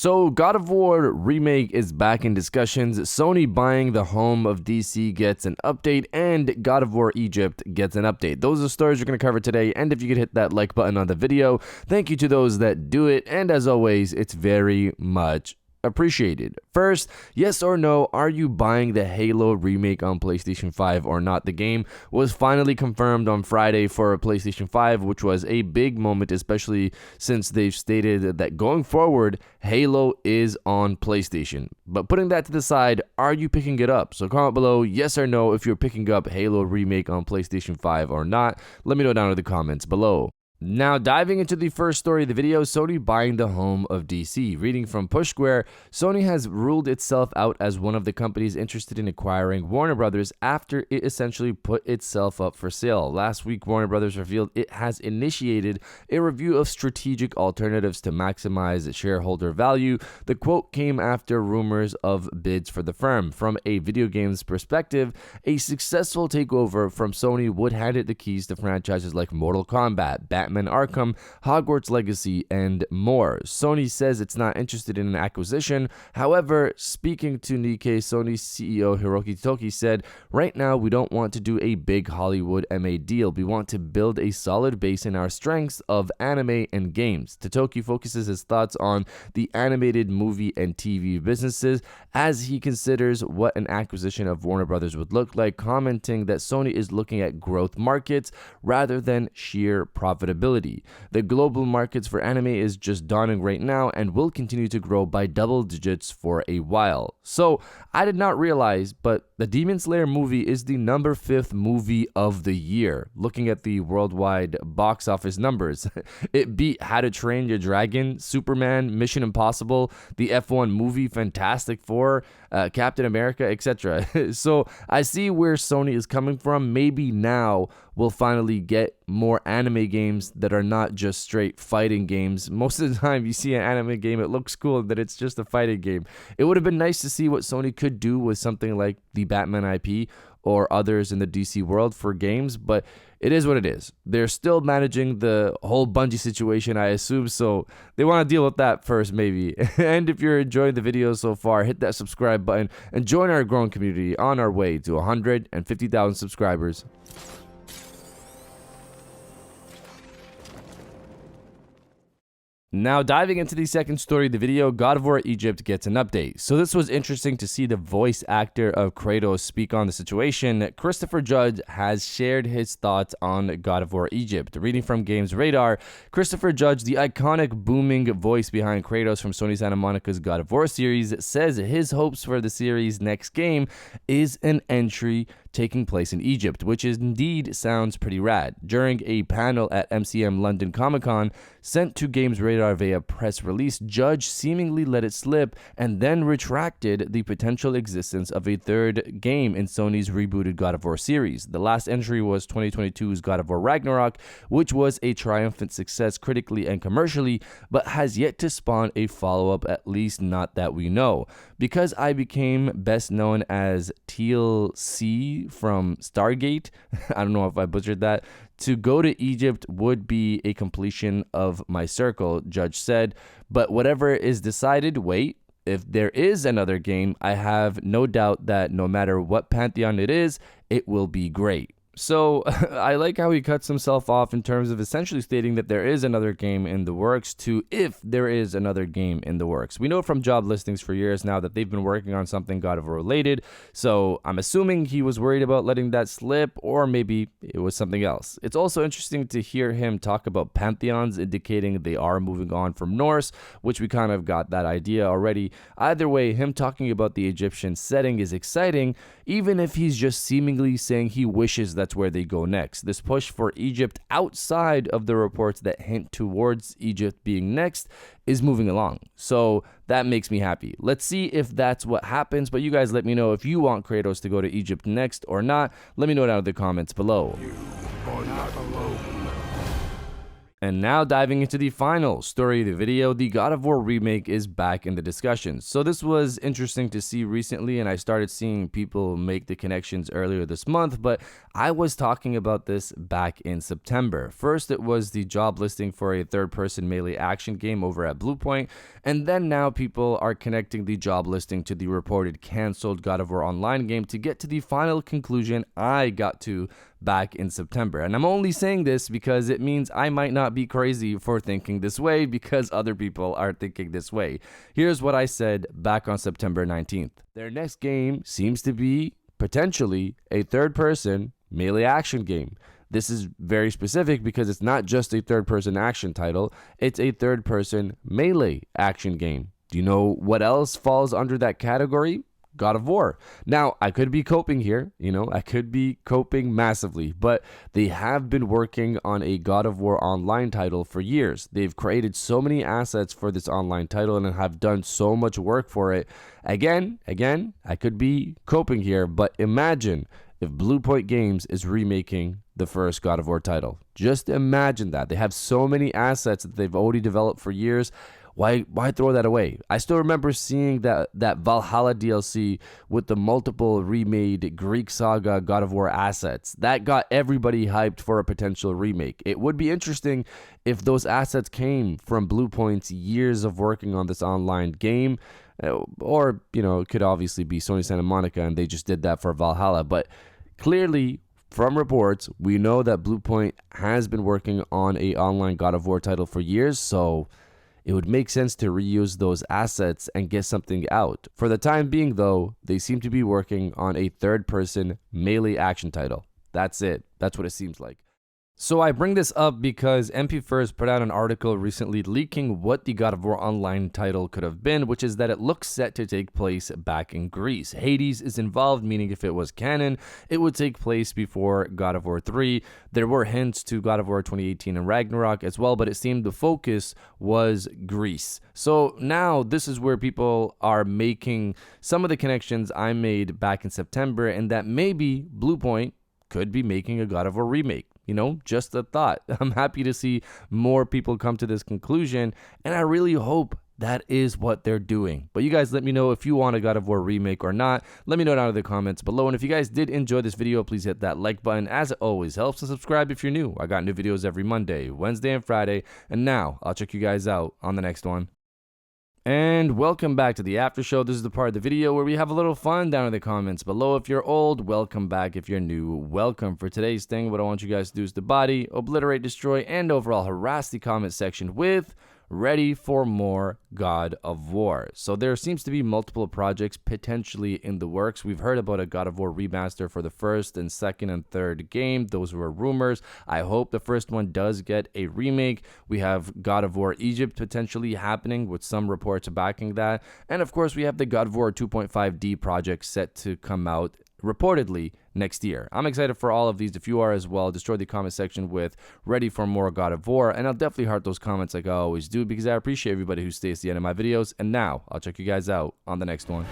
So, God of War Remake is back in discussions. Sony buying the home of DC gets an update, and God of War Egypt gets an update. Those are the stories we're going to cover today, and if you could hit that like button on the video, thank you to those that do it, and as always, it's very much appreciated. First, yes or no, are you buying the Halo remake on PlayStation 5 or not? The game was finally confirmed on Friday for PlayStation 5, which was a big moment, especially since they've stated that going forward, Halo is on PlayStation. But putting that to the side, are you picking it up? So comment below yes or no if you're picking up Halo remake on PlayStation 5 or not. Let me know down in the comments below. Now, diving into the first story of the video, Sony buying the home of DC. Reading from Push Square, Sony has ruled itself out as one of the companies interested in acquiring Warner Brothers after it essentially put itself up for sale. Last week, Warner Brothers revealed it has initiated a review of strategic alternatives to maximize shareholder value. The quote came after rumors of bids for the firm. From a video games perspective, a successful takeover from Sony would hand it the keys to franchises like Mortal Kombat, Batman Arkham, Hogwarts Legacy, and more. Sony says it's not interested in an acquisition. However, speaking to Nikkei, Sony's CEO Hiroki Toki said, "Right now, we don't want to do a big Hollywood MA deal. We want to build a solid base in our strengths of anime and games." Toki focuses his thoughts on the animated movie and TV businesses as he considers what an acquisition of Warner Brothers would look like, commenting that Sony is looking at growth markets rather than sheer profitability. The global markets for anime is just dawning right now and will continue to grow by double digits for a while. So, I did not realize, but the Demon Slayer movie is the number 5th movie of the year. Looking at the worldwide box office numbers, it beat How to Train Your Dragon, Superman, Mission Impossible, the F1 movie, Fantastic Four, Captain America, etc. So, I see where Sony is coming from. Maybe now we'll finally get more anime games that are not just straight fighting games. Most of the time you see an anime game, it looks cool, that it's just a fighting game. It would have been nice to see what Sony could do with something like the Batman IP or others in the DC world for games, but it is what it is. They're still managing the whole Bungie situation, I assume, so they want to deal with that first, maybe. And if you're enjoying the video so far, hit that subscribe button and join our growing community on our way to 150,000 subscribers. Now, diving into the second story of the video, God of War Egypt gets an update. So this was interesting to see the voice actor of Kratos speak on the situation. Christopher Judge has shared his thoughts on God of War Egypt. Reading from Games Radar, Christopher Judge, the iconic booming voice behind Kratos from Sony Santa Monica's God of War series, says his hopes for the series' next game is an entry taking place in Egypt, which indeed sounds pretty rad. During a panel at MCM London Comic-Con, sent to Games Radar via press release, Judge seemingly let it slip and then retracted the potential existence of a third game in Sony's rebooted God of War series. The last entry was 2022's God of War Ragnarok, which was a triumphant success critically and commercially, but has yet to spawn a follow-up, at least not that we know. Because I became best known as Teal C from Stargate, I don't know if I butchered that, to go to Egypt would be a completion of my circle, Judge said. But whatever is decided, wait. If there is another game, I have no doubt that no matter what pantheon it is, it will be great. So, I like how he cuts himself off in terms of essentially stating that there is another game in the works to if there is another game in the works. We know from job listings for years now that they've been working on something God of War related, so I'm assuming he was worried about letting that slip, or maybe it was something else. It's also interesting to hear him talk about pantheons, indicating they are moving on from Norse, which we kind of got that idea already. Either way, him talking about the Egyptian setting is exciting, even if he's just seemingly saying he wishes that's where they go next. This push for Egypt outside of the reports that hint towards Egypt being next is moving along. So that makes me happy. Let's see if that's what happens, but you guys let me know if you want Kratos to go to Egypt next or not. Let me know down in the comments below. You are not alone. And now diving into the final story of the video, the God of War remake is back in the discussion. So this was interesting to see recently, and I started seeing people make the connections earlier this month, but I was talking about this back in September. First, it was the job listing for a third-person melee action game over at Bluepoint, and then now people are connecting the job listing to the reported canceled God of War Online game to get to the final conclusion I got to back in September. And I'm only saying this because it means I might not be crazy for thinking this way because other people are thinking this way. Here's what I said back on September 19th. Their next game seems to be potentially a third-person melee action game. This is very specific because it's not just a third-person action title, it's a third-person melee action game. Do you know what else falls under that category? God of War. Now, I could be coping here, I could be coping massively, but they have been working on a God of War online title for years. They've created so many assets for this online title and have done so much work for it. Again, I could be coping here, but imagine if Bluepoint Games is remaking the first God of War title. Just imagine that. They have so many assets that they've already developed for years. Why throw that away? I still remember seeing that Valhalla DLC with the multiple remade Greek saga God of War assets. That got everybody hyped for a potential remake. It would be interesting if those assets came from Bluepoint's years of working on this online game. Or, it could obviously be Sony Santa Monica and they just did that for Valhalla. But clearly, from reports, we know that Bluepoint has been working on an online God of War title for years, so it would make sense to reuse those assets and get something out. For the time being, though, they seem to be working on a third-person melee action title. That's it. That's what it seems like. So I bring this up because MP1st put out an article recently leaking what the God of War Online title could have been, which is that it looks set to take place back in Greece. Hades is involved, meaning if it was canon, it would take place before God of War 3. There were hints to God of War 2018 and Ragnarok as well, but it seemed the focus was Greece. So now this is where people are making some of the connections I made back in September, and that maybe Bluepoint could be making a God of War remake. Just a thought. I'm happy to see more people come to this conclusion, and I really hope that is what they're doing. But you guys let me know if you want a God of War remake or not. Let me know down in the comments below. And if you guys did enjoy this video, please hit that like button. As it always helps, and subscribe if you're new. I got new videos every Monday, Wednesday, and Friday. And now I'll check you guys out on the next one. And welcome back to the after show. This is the part of the video where we have a little fun down in the comments below. If you're old, welcome back. If you're new, welcome. For today's thing, what I want you guys to do is to body, obliterate, destroy, and overall harass the comment section with ready for more God of War. So there seems to be multiple projects potentially in the works. We've heard about a God of War remaster for the first and second and third game. Those were rumors. I hope the first one does get a remake. We have God of War Egypt potentially happening with some reports backing that. And of course, we have the God of War 2.5D project set to come out reportedly next year. I'm excited for all of these. If you are as well, destroy the comment section with ready for more God of War, and I'll definitely heart those comments like I always do because I appreciate everybody who stays to the end of my videos. And now I'll check you guys out on the next one.